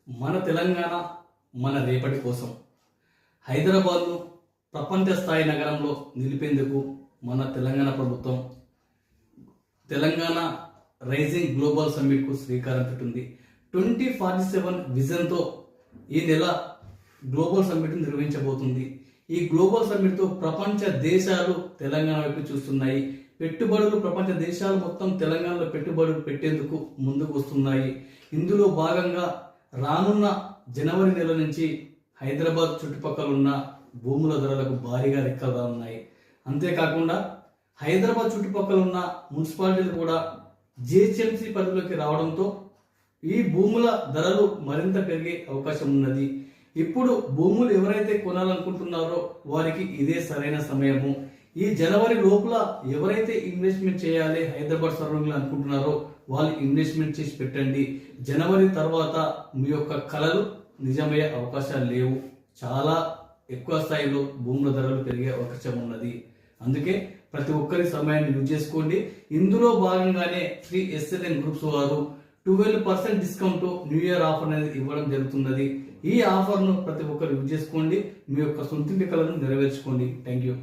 మన తెలంగాణ మన రేపటి కోసం హైదరాబాద్ను ప్రపంచ స్థాయి నగరంలో నిలిపేందుకు మన తెలంగాణ ప్రభుత్వం తెలంగాణ రైజింగ్ గ్లోబల్ సమ్మిట్కు శ్రీకారం చుట్టింది. 2047 విజన్తో ఈ నెల గ్లోబల్ సమ్మిట్ నిర్వహించబోతుంది. ఈ గ్లోబల్ సమ్మిట్తో ప్రపంచ దేశాలు తెలంగాణ వైపు చూస్తున్నాయి. పెట్టుబడులు ప్రపంచ దేశాలు మొత్తం తెలంగాణలో పెట్టుబడులు పెట్టేందుకు ముందుకు వస్తున్నాయి. ఇందులో భాగంగా రానున్న జనవరి నెల నుంచి హైదరాబాద్ చుట్టుపక్కల ఉన్న భూముల ధరలకు భారీగా రెక్కలు రానున్నాయి. అంతేకాకుండా హైదరాబాద్ చుట్టుపక్కల ఉన్న మున్సిపాలిటీలు కూడా జిహెచ్ఎంసీ పరిధిలోకి రావడంతో ఈ భూముల ధరలు మరింత పెరిగే అవకాశం ఉన్నది. ఇప్పుడు భూములు ఎవరైతే కొనాలనుకుంటున్నారో వారికి ఇదే సరైన సమయము. ఈ జనవరి లోపల ఎవరైతే ఇన్వెస్ట్మెంట్ చేయాలి హైదరాబాద్ సరౌండింగ్లో అనుకుంటున్నారో వాళ్ళు ఇన్వెస్ట్మెంట్ చేసి పెట్టండి. జనవరి తర్వాత మీ యొక్క కలలు నిజమయ్యే అవకాశాలు లేవు. చాలా ఎక్కువ స్థాయిలో భూముల ధరలు పెరిగే అవకాశం ఉన్నది. అందుకే ప్రతి ఒక్కరి సమయాన్ని యూజ్ చేసుకోండి. ఇందులో భాగంగానే శ్రీ ఎస్ఎల్ఎన్ గ్రూప్స్ వారు 12% డిస్కౌంట్ న్యూ ఇయర్ ఆఫర్ అనేది ఇవ్వడం జరుగుతున్నది. ఈ ఆఫర్ను ప్రతి ఒక్కరు యూజ్ చేసుకోండి. మీ యొక్క సొంతింటి కలను నెరవేర్చుకోండి. Thank you.